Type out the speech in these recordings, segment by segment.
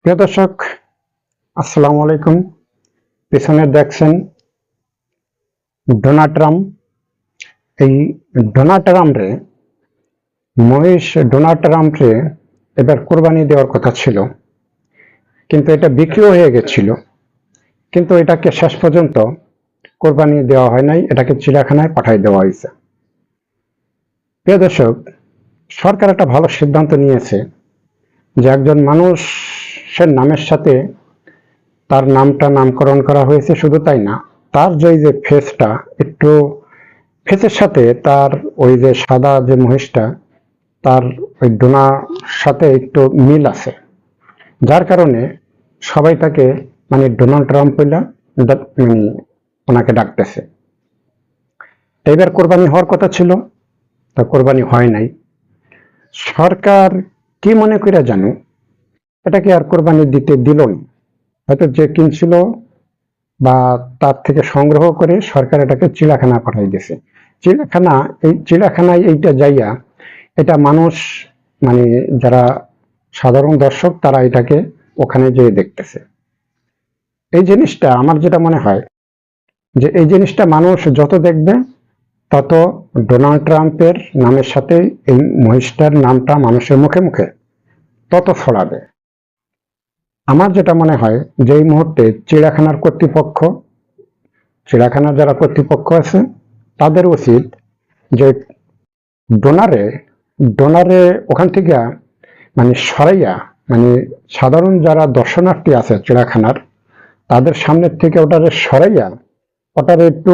প্রিয় দর্শক, আসসালামু আলাইকুম। পিছনে দেখছেন ডোনাল্ড ট্রাম্প। এই ডোনাল্ড ট্রাম্পরে ডোনাল্ড ট্রাম্পরে এবার কোরবানি দেওয়ার কথা ছিল, কিন্তু এটা বিক্রিও হয়ে গেছিল। কিন্তু এটাকে শেষ পর্যন্ত কোরবানি দেওয়া হয় নাই, এটাকে চিড়িয়াখানায় পাঠিয়ে দেওয়া হয়েছে। প্রিয় দর্শক, সরকার একটা ভালো সিদ্ধান্ত নিয়েছে যে একজন মানুষের নামের সাথে তার নামটা নামকরণ করা হয়েছে। শুধু তাই না, তার যে ফেসটা একটু ফেসের সাথে তার ওই যে সাদা যে মহিষটা, তার ওই ডোনার সাথে একটু মিল আছে, যার কারণে সবাই তাকে মানে ডোনাল্ড ট্রাম্প মানে ওনাকে ডাকতেছে। এবার কোরবানি হওয়ার কথা ছিল, তা কোরবানি হয় নাই। সরকার কি মনে করে জানো এটাকে আর কোরবানি দিতে দিল না। হয়তো যে কিনছিল বা তার থেকে সংগ্রহ করে সরকার এটাকে চিড়িয়াখানা পাঠাই দিয়েছে। চিড়িয়াখানায় এইটা যাইয়া এটা মানুষ মানে যারা সাধারণ দর্শক তারা এটাকে ওখানে যেয়ে দেখতেছে। এই জিনিসটা আমার যেটা মনে হয় যে এই জিনিসটা মানুষ যত দেখবে তত ডোনাল্ড ট্রাম্পের নামের সাথে এই মহিষটার নামটা মানুষের মুখে মুখে তত ছড়াবে। আমার যেটা মনে হয় যে এই মুহূর্তে চিড়িয়াখানার যারা কর্তৃপক্ষ আছে তাদের উচিত যে ডোনারে ডোনারে ওখান থেকে মানে সরাইয়া, মানে সাধারণ যারা দর্শনার্থী আছে চিড়িয়াখানার তাদের সামনের থেকে ওটারে সরাইয়া ওটারে একটু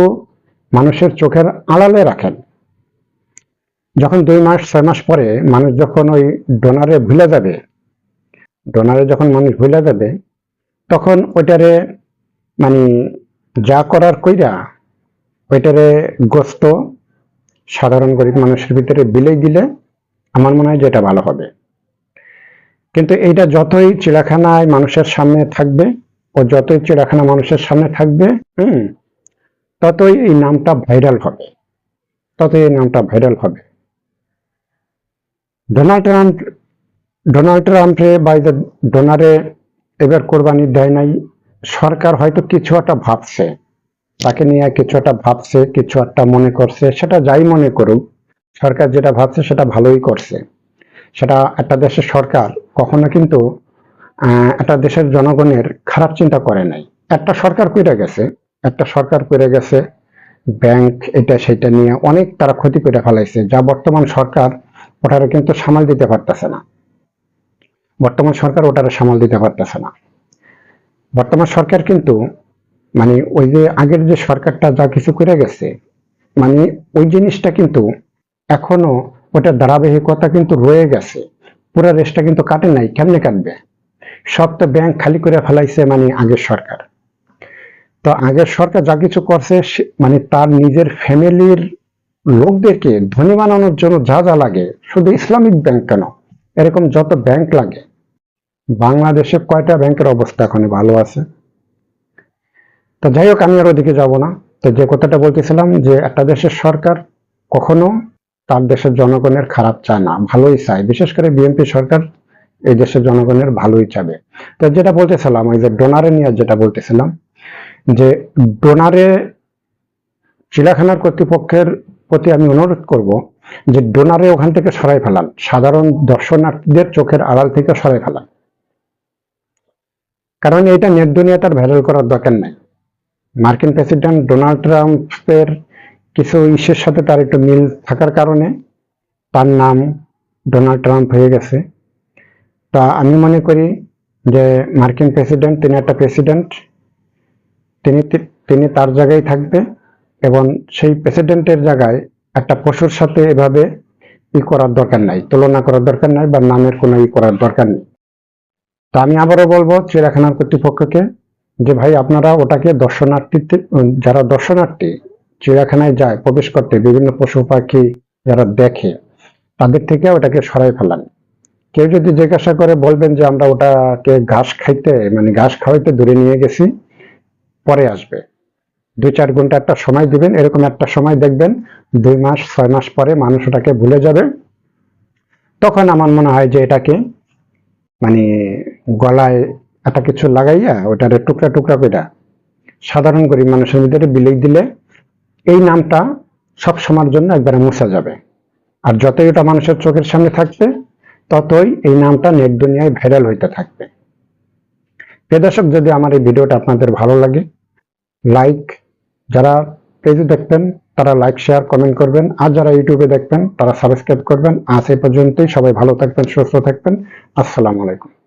মানুষের চোখের আড়ালে রাখেন। যখন 2 মাস 6 মাস পরে মানুষ যখন ওই ডোনারে যখন মানুষ ভুলে যাবে, তখন ওইটারে মানে যা করার কইরা ওইটারে গোস্ত সাধারণ গরিব মানুষের ভিতরে বিলেই দিলে আমার মনে হয় যে এটা ভালো হবে। কিন্তু এইটা যতই চিড়িয়াখানায় মানুষের সামনে থাকবে ও যতই চিড়িয়াখানা মানুষের সামনে থাকবে, ততই এই নামটা ভাইরাল হবে। ডোনাল্ড ট্রাম্পে বা ডোনারে এবার কোরবানি দেয় নাই। সরকার হয়তো কিছু একটা ভাবছে, তাকে নিয়ে কিছু একটা ভাবছে, কিছু একটা মনে করছে। সেটা যাই মনে করুক, সরকার যেটা ভাবছে সেটা ভালোই করছে। সেটা একটা দেশের সরকার কখনো কিন্তু একটা দেশের জনগণের খারাপ চিন্তা করে নাই। একটা সরকার করে গেছে ব্যাংক এটা সেটা নিয়ে অনেক তারা ক্ষতি করে ফেলাইছে, যা বর্তমান সরকার ওটারে কিন্তু সামাল দিতে পারতেছে না। বর্তমান সরকার কিন্তু মানে ওই যে আগের যে সরকারটা যা কিছু করে গেছে, মানে ওই জিনিসটা কিন্তু এখনো ওটার ধারাবাহিকতা কিন্তু রয়ে গেছে। পুরো রেসটা কিন্তু কাটে নাই। কেমনে কাটবে? সব তো ব্যাংক খালি করে ফেলাইছে মানে আগের সরকার। তো আগের সরকার যা কিছু করছে মানে তার নিজের ফ্যামিলির লোকদেরকে ধনী বানানোর জন্য যা যা লাগে, শুধু ইসলামিক ব্যাংক কেন, এরকম যত ব্যাংক লাগে, বাংলাদেশে কয়টা ব্যাংকের অবস্থা এখন ভালো আছে? তো যাই হোক, আমি আর ওদিকে যাব না। তো যে কথাটা বলতেছিলাম যে একটা দেশের সরকার কখনো তার দেশের জনগণের খারাপ চায় না, ভালোই চায়। বিশেষ করে বিএনপি সরকার এই দেশের জনগণের ভালোই চাবে। তো যেটা বলতেছিলাম, ওই যে ডোনারে নিয়ে যেটা বলতেছিলাম, যে ডোনারে চিড়িয়াখানার কর্তৃপক্ষের প্রতি আমি অনুরোধ করব যে ডোনারে ওখান থেকে সরাই ফেলান, সাধারণ দর্শনার্থীদের চোখের আড়াল থেকে সরাই ফেলান। কারণ এটা নেট দুনিয়াতে ভাইরাল করার দরকার নাই। মার্কিন প্রেসিডেন্ট ডোনাল্ড ট্রাম্পের কিছু ইস্যুর সাথে তার একটু মিল থাকার কারণে তার নাম ডোনাল্ড ট্রাম্প হয়ে গেছে। তা আমি মনে করি যে মার্কিন প্রেসিডেন্ট, তিনি একটা প্রেসিডেন্ট, তিনি তার জায়গায় থাকবে এবং সেই প্রেসিডেন্টের জায়গায় একটা পশুর সাথে এভাবে করার দরকার নাই, তুলনা করার দরকার নাই, বা নামের কোনো করার দরকার নেই। তা আমি আবারও বলবো চিড়িয়াখানার কর্তৃপক্ষকে যে ভাই, আপনারা ওটাকে যারা দর্শনার্থী চিড়িয়াখানায় যায় প্রবেশ করতে, বিভিন্ন পশু পাখি যারা দেখে, তাদের থেকে ওটাকে সরাই ফেলান। কেউ যদি জিজ্ঞাসা করে বলবেন যে আমরা ওটাকে ঘাস খাওয়াইতে দূরে নিয়ে গেছি, পরে আসবে। 2-4 ঘন্টা একটা সময় দিবেন, এরকম একটা সময় দেখবেন 2 মাস 6 মাস পরে মানুষ ওটাকে ভুলে যাবে। তখন আমার মনে হয় যে এটাকে মানে গলায় একটা কিছু লাগাইয়া ওটারে টুকরা টুকরা কইরা সাধারণ গরিব মানুষের ভিতরে বিলিয়ে দিলে এই নামটা সব সময়ের জন্য একবারে মুছা যাবে। আর যতই ওটা মানুষের চোখের সামনে থাকবে ততই এই নামটা নেট দুনিয়ায় ভাইরাল হইতে থাকবে। প্রিয় দর্শক, যদি আমার এই ভিডিওটা আপনাদের ভালো লাগে, লাইক, যারা পেজে দেখবেন তারা লাইক, শেয়ার, কমেন্ট করবেন, আর যারা ইউটিউবে দেখবেন তারা সাবস্ক্রাইব করবেন। আজ এই পর্যন্তই। সবাই ভালো থাকবেন, সুস্থ থাকবেন। আসসালামু আলাইকুম।